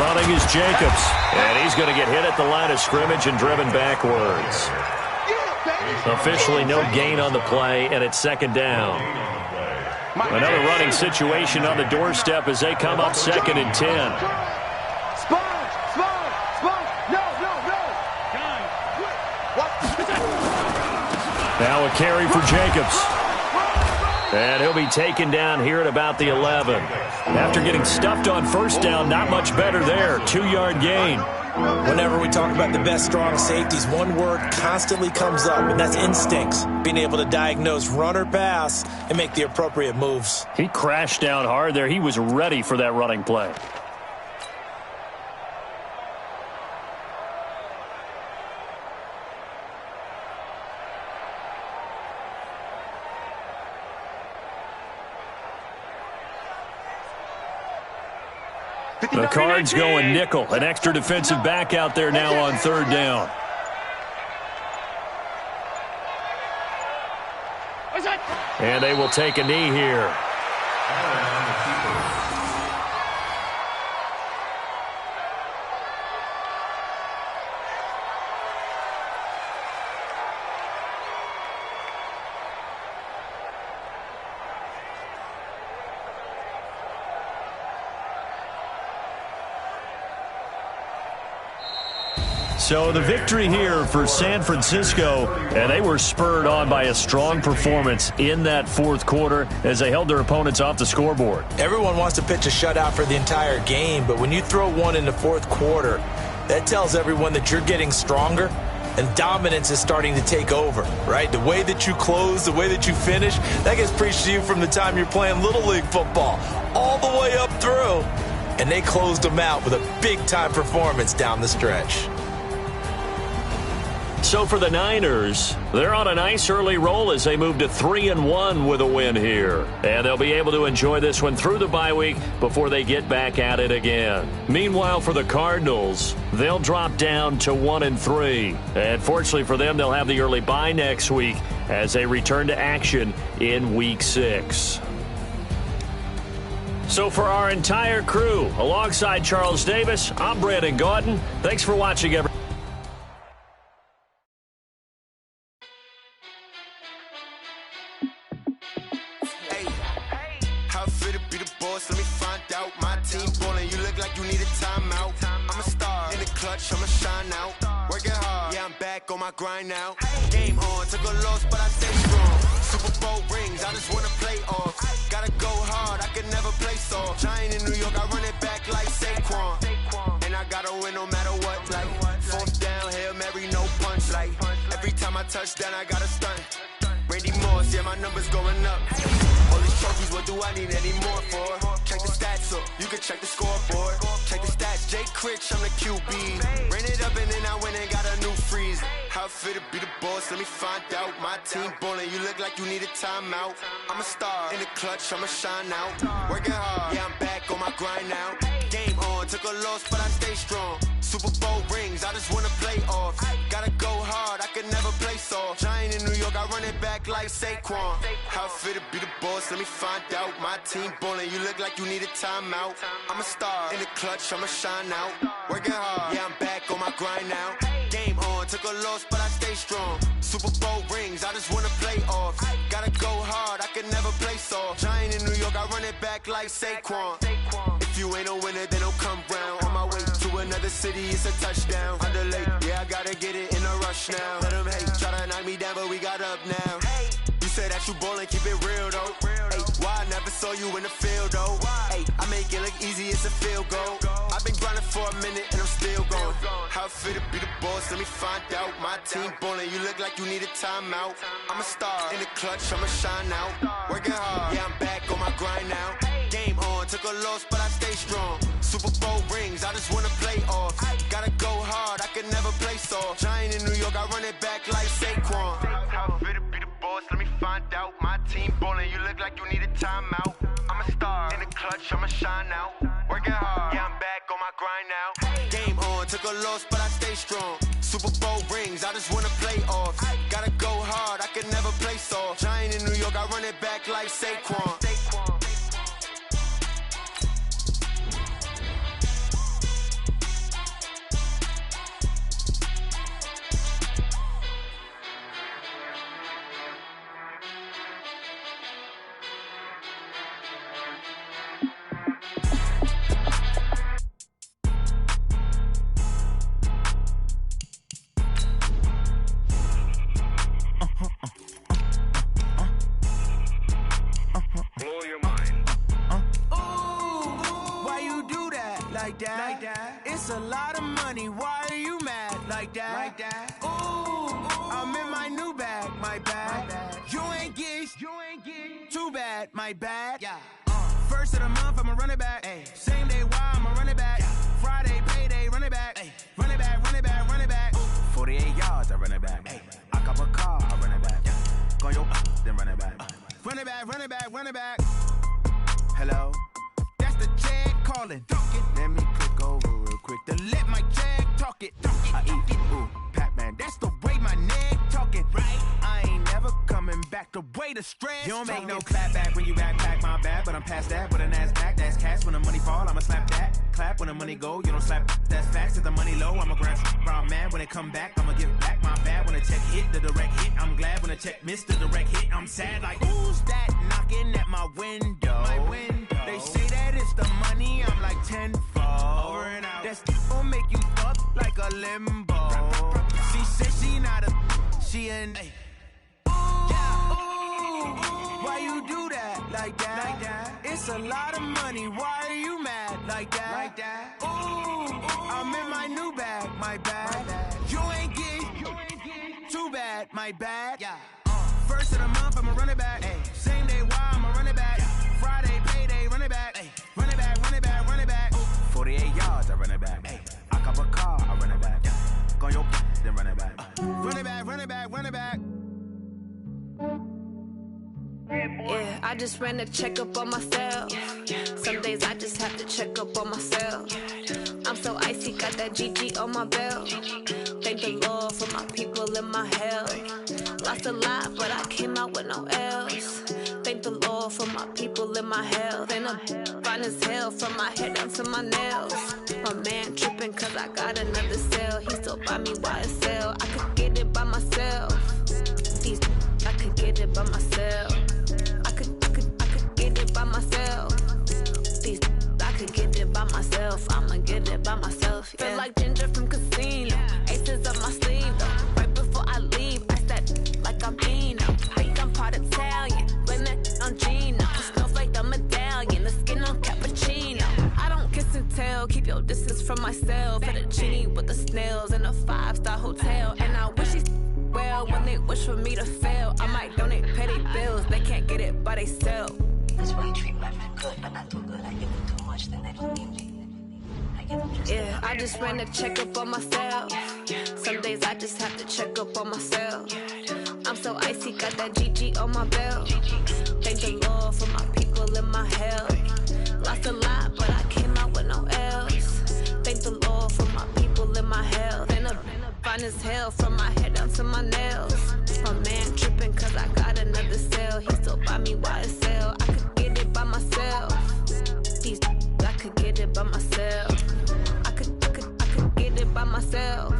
[SPEAKER 2] Running is Jacobs, and he's going to get hit at the line of scrimmage and driven backwards. Officially no gain on the play, and it's second down. Another running situation on the doorstep as they come up 2nd and 10. Now a carry for Jacobs. And he'll be taken down here at about the 11. After getting stuffed on first down, not much better there. 2-yard gain.
[SPEAKER 3] Whenever we talk about the best strong safeties, one word constantly comes up, and that's instincts. Being able to diagnose run or pass and make the appropriate moves.
[SPEAKER 2] He crashed down hard there. He was ready for that running play. The Cards going nickel. An extra defensive back out there now on 3rd down. And they will take a knee here. So the victory here for San Francisco, and they were spurred on by a strong performance in that 4th quarter as they held their opponents off the scoreboard.
[SPEAKER 3] Everyone wants to pitch a shutout for the entire game, but when you throw one in the 4th quarter, that tells everyone that you're getting stronger and dominance is starting to take over, right? The way that you close, the way that you finish, that gets preached to you from the time you're playing Little League football all the way up through. And they closed them out with a big-time performance down the stretch.
[SPEAKER 2] So for the Niners, they're on a nice early roll as they move to 3-1 with a win here. And they'll be able to enjoy this one through the bye week before they get back at it again. Meanwhile, for the Cardinals, they'll drop down to 1-3. And fortunately for them, they'll have the early bye next week as they return to action in Week 6. So for our entire crew, alongside Charles Davis, I'm Brandon Gaudin. Thanks for watching, everyone.
[SPEAKER 8] I'ma shine out, working hard, yeah, I'm back on my grind now. Game on, took a loss, but I stay strong. Super Bowl rings, I just wanna play off. Gotta go hard, I can never play soft. Giant in New York, I run it back like Saquon. And I gotta win no matter what, like 4th down, Hail Mary, no punch. Like every time I touch down, I gotta stunt. Randy Moss, yeah, my numbers going up. All these trophies, what do I need any more for? Check the stats up, you can check the scoreboard. Check the stats, Jay Critch, I'm the QB. Ran it up and then I went and got a new freeze. How fit to be the boss, let me find out. My team ballin', you look like you need a timeout. I'm a star, in the clutch, I'ma shine out. Working hard, yeah, I'm back on my grind now. Game on, took a loss, but I stay strong. Super Bowl rings, I just wanna play off. Gotta go hard, I can never play soft. Giant in New York, I run it back like Saquon. How fit to be the boss, let me find out. My team ballin', you look like you need a timeout. I'm a star, in the clutch, I'ma shine out. Working hard, yeah, I'm back on my grind now. Game on, took a loss, but I stay strong. Super Bowl rings, I just wanna play off. Gotta go hard, I can never play soft. Giant in New York, I run it back like Saquon. If you ain't a winner, then don't come round. On my way to another city, it's a touchdown. Underlay, yeah, I gotta get it in a rush now. Let them hate, try to knock me down, but we got up now. You say that you ballin', keep it real though. Hey, why I never saw you in the field though? Hey, I make it look easy, it's a field goal. I've been grinding for a minute and I'm still going. How fit to be the boss, let me find out. My team ballin', you look like you need a timeout. I'm a star, in the clutch, I'ma shine out. Working hard, yeah, I'm back on my grind now. Game on, took a loss, but I stay strong. Super Bowl rings, I just wanna play off. Gotta go hard, I can never play soft. Giant in New York, I run it back like Saquon. How fit to be the boss, let me find out. My team ballin', you look like you need a timeout. I'm a star, in the clutch, I'ma shine out. Working hard, yeah, I'm back on my grind now. Game on, took a loss, but I stay strong. Super Bowl rings, I just wanna play off. Gotta go hard, I can never play soft. Giant in New York, I run it back like Saquon. like that. It's a lot of money, why are you mad like that? Ooh, I'm in my new bag, my bad. You ain't get too bad, my bad. First of the month, I'ma run it back. Same day, why I'ma run it back. Friday, payday, run it back. Run it back, run it back, run it back. 48 yards, I run it back. I cop a car, I run it back. Go yo, then run it back. Run it back, run it back, run it back. Hello? That's the check calling. Let me click over real quick to let my check talk it. I eat it, ooh, Pac-Man. That's the way my neck talking. Right? I ain't never coming back. The way the stress. You don't make no clap back when you backpack, my bad. But I'm past that with a NASDAQ. That's cash when the money fall. I'ma slap that. Clap when the money go. You don't slap. That's facts. If the money low, I'ma grab brown man. When it come back, I'ma give back my bad. When the check hit, the direct hit. I'm glad when the check missed the direct hit. I'm sad like, who's that knocking at my window? My window. They say that it's the money. I'm like tenfold. Over and out. That's gon' make you up like a limbo. She said she not a. She an. Why you do that like that? It's a lot of money. Why are you mad like that? Ooh, I'm in my new bag, my bad. You ain't get too bad, my bad. First of the month, I'ma run it back. Same day, why I'ma run it back. Friday, payday, run it back. Run it back, run it back, run it back. 48 yards, I run it back. I cop a car, I run it back. Go yo, then run it back. Run it back, run it back, run it back.
[SPEAKER 9] Yeah, I just ran a checkup on myself. Some days I just have to check up on myself. I'm so icy, got that GG on my belt. Thank the Lord for my people in my health. Lost a lot, but I came out with no L's. Thank the Lord for my people in my health. And I'm fine as hell from my head down to my nails. My man tripping cause I got another cell. He still buy me YSL. I could get it by myself. These I could get it by myself. I could get it by myself. These I could get it by myself. I'ma get it by myself. Yeah. Feel like Ginger from Casino. Aces up my sleeve though. Right before I leave, I said like I'm Pino. Think I'm part Italian. Blame that on Gino. It smells like the medallion. The skin on cappuccino. I don't kiss and tell. Keep your distance from myself. At a genie with the snails in a 5-star hotel. And I wish he's well when they wish for me to fail. I might donate petty bills. They can't get it by they sell.
[SPEAKER 10] That's why you treat my friend good, but not too good. I give them too much, then they don't give me. I give them just
[SPEAKER 9] yeah, I just ran a checkup on myself. Some days I just have to check up on myself. I'm so icy, got that GG on my belt. Thank the Lord for my people in my health. Lost a lot, but I came out with no L's. Thank the Lord for my people in my health. And I'm fine as hell from my head down to my nails. My man tripping cause I got another cell. He still buy me YSL. I could get it by myself. These I could get it by myself. I could get it by myself.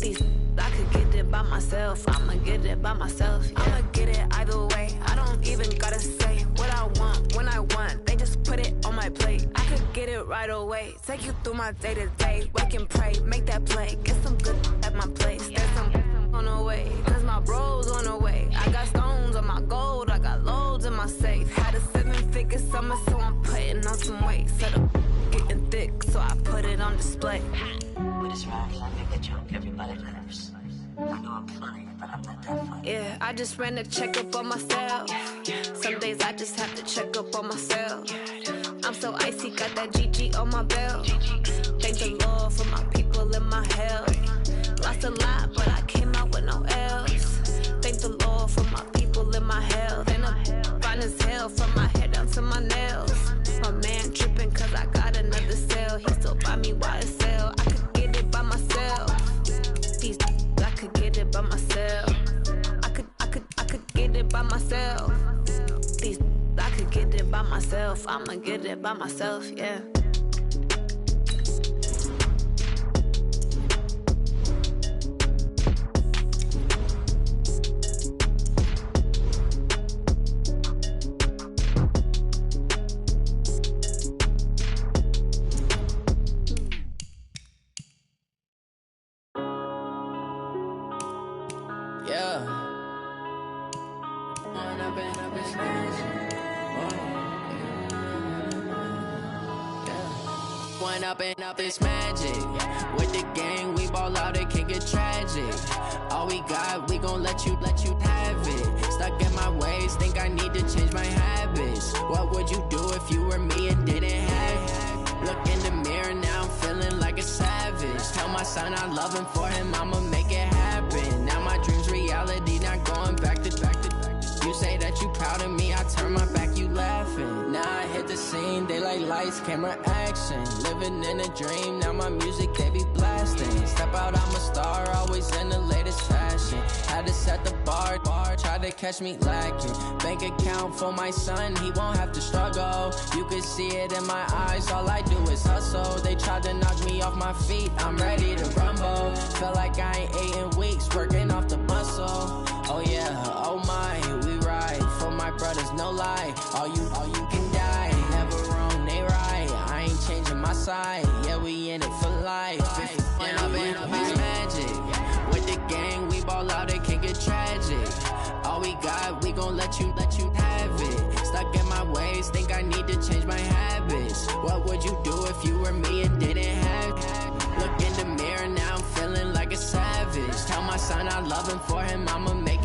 [SPEAKER 9] These I could get it by myself. I'ma get it by myself. Yeah. I'ma get it either way. I don't even gotta say what I want when I want. They just put it on my plate. I could get it right away. Take you through my day to day. Wake and pray, make that play. Get some good at my place. There's some on the way, cause my bros on the way. I got stones on my gold, I got loads in my safe. Had a 7-figure summer, so I'm putting on some weight. Set up getting thick, so I put it on display.
[SPEAKER 10] With this ride, I make a joke, everybody laughs. I know I'm funny, but I'm not that funny.
[SPEAKER 9] Yeah, I just ran a checkup on myself. Some days I just have to check up on myself. I'm so icy, got that GG on my belt. Thank the Lord for my people in my health. Lost a lot, but I came out with no L's. Thank the Lord for my people in my health. And I'm fine as hell from my head down to my nails. My man tripping cause I got another cell. He still buy me YSL. I could get it by myself. These I could get it by myself. I could get it by myself. These I could get it by myself. I'ma get it by myself, yeah.
[SPEAKER 1] one up and up, it's magic. With the gang, we ball out, it can get tragic. All we got, we gon' let you have it. Stuck in my ways, think I need to change my habits. What would you do if you were me and didn't have it? Look in the mirror, now I'm feeling like a savage. Tell my son I love him, for him I'ma make it happen. Now my dream's reality, not going back to. You say that you proud of me, I turn my back, you laughing. Now I hit the scene, they like lights, camera, action. Living in a dream, now my music, they be blasting. Step out, I'm a star, always in the latest fashion. Had to set the bar, try to catch me lacking. Bank account for my son, he won't have to struggle. You can see it in my eyes, all I do is hustle. They tried to knock me off my feet, I'm ready to rumble. Felt like I ain't ate in weeks, working off the muscle. Oh yeah, oh my, we ride for my brothers, no lie. All you can die, never wrong, they right. I ain't changing my side, yeah, we in it for life. And I've been magic. With the gang, we ball out, it can get tragic. All we got, we gon' let you have it. Stuck in my ways, think I need to change my habits. What would you do if you were me and didn't have it? Look in the mirror, now I'm feeling like a savage. Tell my son I love him, for him I'ma make